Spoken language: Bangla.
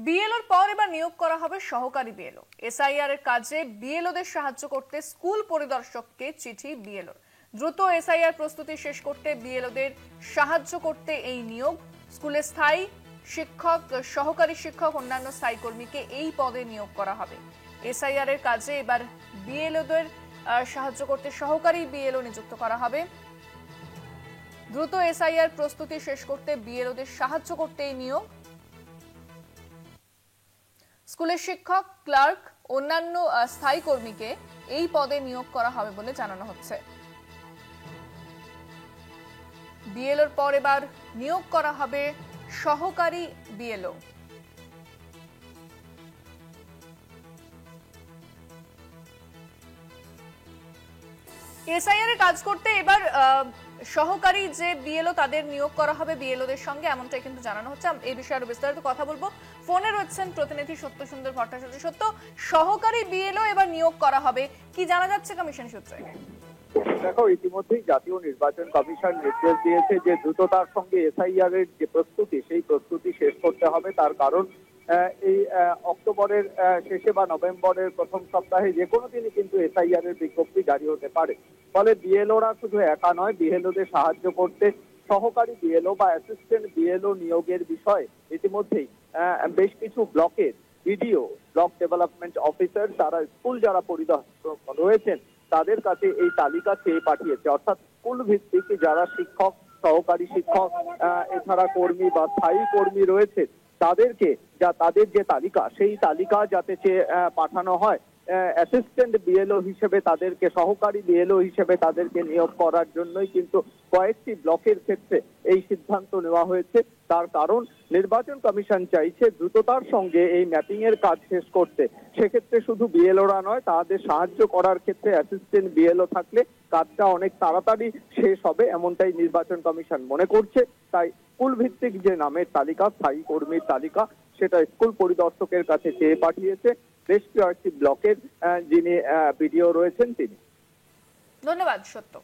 বিএলওর পর এবার নিয়োগ করা হবে সহকারী বিএলও। এসআইআর এর কাজে বিএলওদের সাহায্য করতে স্কুল পরিদর্শককে চিঠি বিএলওর। দ্রুত এসআইআর প্রস্তুতি শেষ করতে বিএলওদের সাহায্য করতে এই নিয়োগ। স্কুলে স্থায়ী শিক্ষক, সহকারী শিক্ষক, অন্যান্য স্থায়ী কর্মীকে এই পদে নিয়োগ করা হবে। এসআইআর এর কাজে এবার বিএলওদের সাহায্য করতে সহকারী বিএলও নিযুক্ত করা হবে। দ্রুত এসআইআর প্রস্তুতি শেষ করতে বিএলওদের সাহায্য করতে এই নিয়োগ। স্কুলের শিক্ষক, ক্লার্ক, অন্যান্য স্থায়ী কর্মীকে এই পদে নিয়োগ করা হবে বলে জানানো হচ্ছে। বিএলওর পর এবার নিয়োগ করা হবে সহকারী বিএলও। এসআইআর এর কাজ করতে এবার সহকারী যে বিএলও তাদের নিয়োগ করা হবে বিএলওদের সঙ্গে, এমনটাই কিন্তু জানানো হচ্ছে। এই বিষয়ে আরো বিস্তারিত কথা বলবো। ফোনে রয়েছেন প্রতিনিধি সত্য সুন্দর ভট্টাচার্য। সত্য, সহকারী বিএলও এবার নিয়োগ করা হবে, কি জানা যাচ্ছে কমিশন সূত্রে? দেখো, ইতিমধ্যেই জাতীয় নির্বাচন কমিশন নির্দেশ দিয়েছে যে দ্রুততার সঙ্গে এসআইআর এর যে প্রস্তুতি, সেই প্রস্তুতি শেষ করতে হবে। তার কারণ এই অক্টোবরের শেষে বা নভেম্বরের প্রথম সপ্তাহে যে কোনো দিনই কিন্তু এসআইআর এর বিজ্ঞপ্তি জারি হতে পারে। ফলে বিএলওরা শুধু একা নয়, বিএলওদের সাহায্য করতে সহকারী বিএলও বা অ্যাসিস্ট্যান্ট বিএলও নিয়োগের বিষয়ে ইতিমধ্যেই বেশ কিছু ব্লকের বিডিও, ব্লক ডেভেলপমেন্ট অফিসার, তারা স্কুল যারা পরিদর্শক রয়েছেন তাদের কাছে এই তালিকা চেয়ে পাঠিয়েছে। অর্থাৎ স্কুল ভিত্তিক যারা শিক্ষক, সহকারী শিক্ষক, এছাড়া কর্মী বা স্থায়ী কর্মী রয়েছে তাদেরকে তাদের যে তালিকা, সেই তালিকা যাতে চেয়ে পাঠানো হয়। অ্যাসিস্ট্যান্ট বিএলও হিসেবে তাদেরকে, সহকারী বিএলও হিসেবে তাদেরকে নিয়োগ করার জন্যই কিন্তু কয়েকটি ব্লকের ক্ষেত্রে এই সিদ্ধান্ত নেওয়া হয়েছে। তার কারণ নির্বাচন কমিশন চাইছে দ্রুততার সঙ্গে এই ম্যাপিং এর কাজ শেষ করতে। সেক্ষেত্রে শুধু বিএলওরা নয়, তাদের সাহায্য করার ক্ষেত্রে অ্যাসিস্ট্যান্ট বিএলও থাকলে কাজটা অনেক তাড়াতাড়ি শেষ হবে, এমনটাই নির্বাচন কমিশন মনে করছে। তাই স্কুল ভিত্তিক যে নামের তালিকা, স্থায়ী কর্মীর তালিকা, সেটা স্কুল পরিদর্শকের কাছে চেয়ে পাঠিয়েছে বেশ কয়েকটি ব্লকের যিনি বিডিও রয়েছেন তিনি। ধন্যবাদ সত্য।